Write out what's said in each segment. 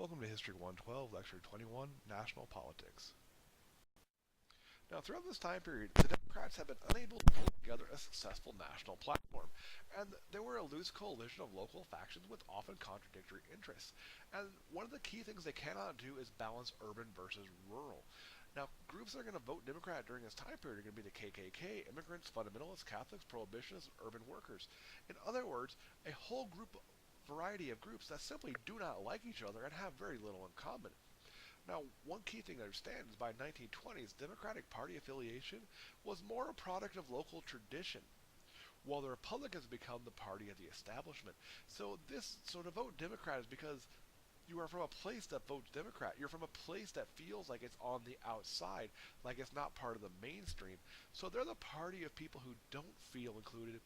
Welcome to History 112, Lecture 21, National Politics. Now, throughout this time period, the Democrats have been unable to pull together a successful national platform, and they were a loose coalition of local factions with often contradictory interests. And one of the key things they cannot do is balance urban versus rural. Now, groups that are going to vote Democrat during this time period are going to be the KKK, immigrants, fundamentalists, Catholics, prohibitionists, and urban workers. In other words, a whole variety of groups that simply do not like each other and have very little in common. Now, one key thing to understand is by 1920s, Democratic Party affiliation was more a product of local tradition, while the Republicans become the party of the establishment. So to vote Democrat is because you are from a place that votes Democrat. You're from a place that feels like it's on the outside, like it's not part of the mainstream. So they're the party of people who don't feel included,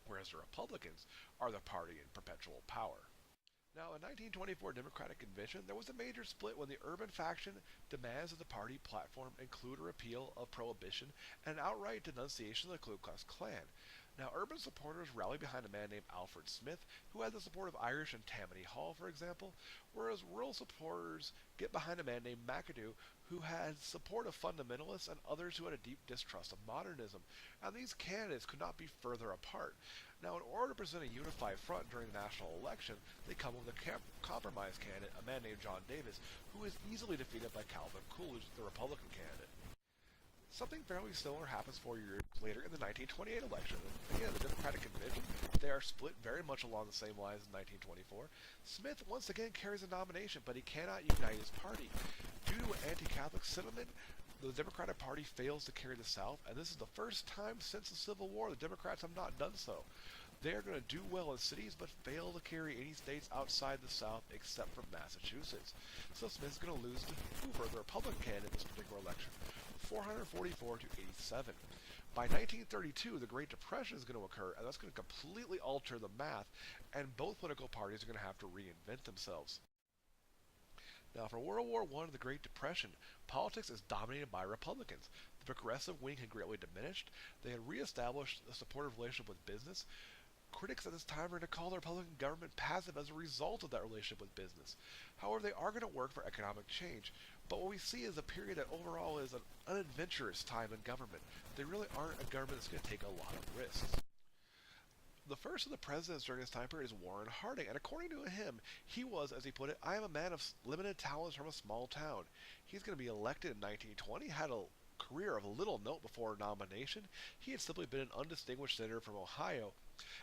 whereas the Republicans are the party in perpetual power. Now, in 1924 Democratic Convention, there was a major split when the urban faction demands that the party platform include a repeal of prohibition and an outright denunciation of the Ku Klux Klan. Now, urban supporters rallied behind a man named Alfred Smith, who had the support of Irish and Tammany Hall, for example, whereas rural supporters get behind a man named McAdoo, who had support of fundamentalists and others who had a deep distrust of modernism. And these candidates could not be further apart. Now, in order to present a unified front during the national election, they come with a compromise candidate, a man named John Davis, who is easily defeated by Calvin Coolidge, the Republican candidate. Something fairly similar happens 4 years later in the 1928 election. Again, the Democratic Convention, they are split very much along the same lines as 1924. Smith once again carries a nomination, but he cannot unite his party. Due to an anti-Catholic sentiment, the Democratic Party fails to carry the South, and this is the first time since the Civil War the Democrats have not done so. They are going to do well in cities, but fail to carry any states outside the South except for Massachusetts. So Smith's going to lose to Hoover, the Republican candidate, in this particular election, 444 to 87. By 1932, the Great Depression is going to occur, and that's going to completely alter the math, and both political parties are going to have to reinvent themselves. Now, for World War I and the Great Depression, politics is dominated by Republicans. The progressive wing had greatly diminished. They had reestablished a supportive relationship with business. Critics at this time are going to call the Republican government passive as a result of that relationship with business. However, they are going to work for economic change. But what we see is a period that overall is an unadventurous time in government. They really aren't a government that's going to take a lot of risks. The first of the presidents during this time period is Warren Harding, and according to him, he was, as he put it, I am a man of limited talents from a small town. He's going to be elected in 1920, had a career of little note before nomination. He had simply been an undistinguished senator from Ohio,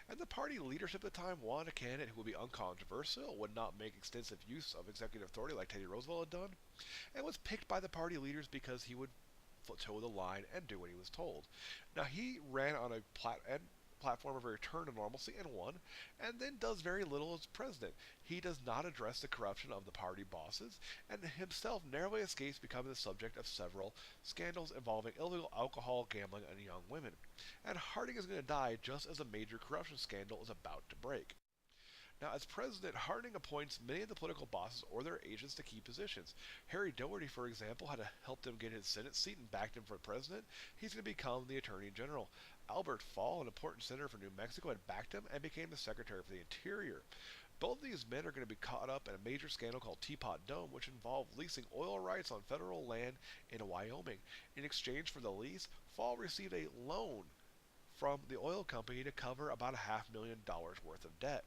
and the party leadership at the time wanted a candidate who would be uncontroversial, would not make extensive use of executive authority like Teddy Roosevelt had done, and was picked by the party leaders because he would toe the line and do what he was told. Now, he ran on a platform of a return to normalcy and won, and then does very little as president. He does not address the corruption of the party bosses, and himself narrowly escapes becoming the subject of several scandals involving illegal alcohol, gambling, and young women. And Harding is going to die just as a major corruption scandal is about to break. Now, as president, Harding appoints many of the political bosses or their agents to key positions. Harry Doherty, for example, had helped him get his Senate seat and backed him for president. He's going to become the Attorney General. Albert Fall, an important senator from New Mexico, had backed him and became the Secretary for the Interior. Both of these men are going to be caught up in a major scandal called Teapot Dome, which involved leasing oil rights on federal land in Wyoming. In exchange for the lease, Fall received a loan from the oil company to cover about $500,000 worth of debt.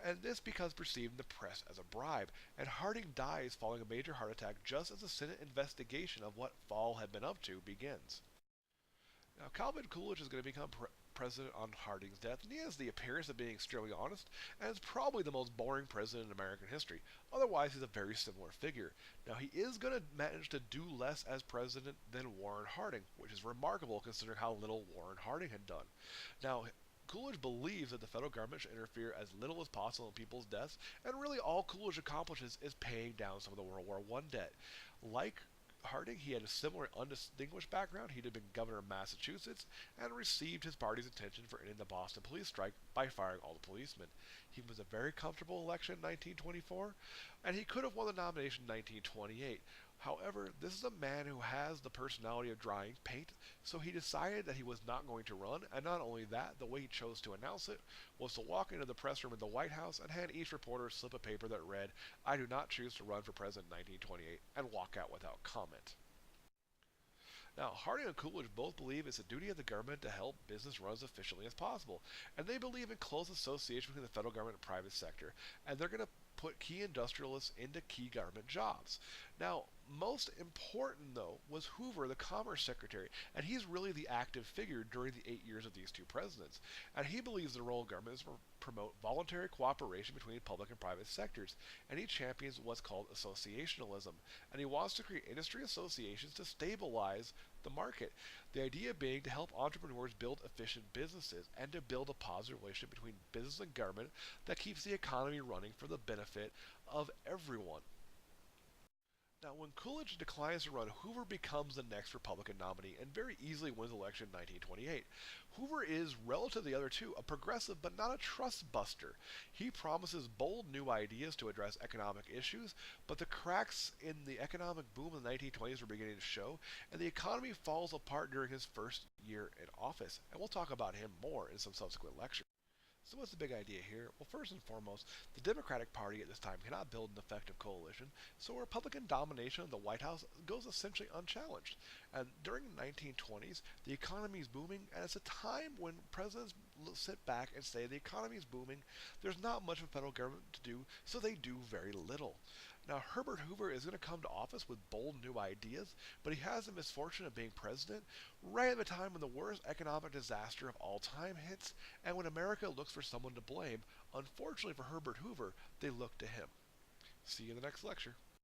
And this because perceived in the press as a bribe, and Harding dies following a major heart attack just as the Senate investigation of what Fall had been up to begins. Now, Calvin Coolidge is going to become president on Harding's death, and he has the appearance of being extremely honest, and is probably the most boring president in American history. Otherwise, he's a very similar figure. Now, he is going to manage to do less as president than Warren Harding, which is remarkable considering how little Warren Harding had done. Now, Coolidge believes that the federal government should interfere as little as possible in people's deaths, and really all Coolidge accomplishes is paying down some of the World War I debt. Like Harding, he had a similar undistinguished background. He had been governor of Massachusetts and received his party's attention for ending the Boston police strike by firing all the policemen. He was a very comfortable election in 1924, and he could have won the nomination in 1928. However, this is a man who has the personality of drying paint, so he decided that he was not going to run, and not only that, the way he chose to announce it was to walk into the press room in the White House and hand each reporter a slip of paper that read, "I do not choose to run for president in 1928," and walk out without comment. Now, Harding and Coolidge both believe it's the duty of the government to help business run as efficiently as possible, and they believe in close association between the federal government and private sector, and they're going to put key industrialists into key government jobs. Now, most important though was Hoover, the Commerce Secretary, and he's really the active figure during the 8 years of these two presidents. And he believes the role of government is to promote voluntary cooperation between public and private sectors, and he champions what's called associationalism, and he wants to create industry associations to stabilize the market. The idea being to help entrepreneurs build efficient businesses and to build a positive relationship between business and government that keeps the economy running for the benefit of everyone. Now, when Coolidge declines to run, Hoover becomes the next Republican nominee and very easily wins the election in 1928. Hoover is, relative to the other two, a progressive but not a trust buster. He promises bold new ideas to address economic issues, but the cracks in the economic boom in the 1920s were beginning to show, and the economy falls apart during his first year in office. And we'll talk about him more in some subsequent lectures. So what's the big idea here? Well, first and foremost, the Democratic Party at this time cannot build an effective coalition, so Republican domination of the White House goes essentially unchallenged. And during the 1920s, the economy is booming, and it's a time when presidents sit back and say the economy is booming, there's not much of a federal government to do, so they do very little. Now, Herbert Hoover is going to come to office with bold new ideas, but he has the misfortune of being president right at the time when the worst economic disaster of all time hits, and when America looks for someone to blame. Unfortunately for Herbert Hoover, they look to him. See you in the next lecture.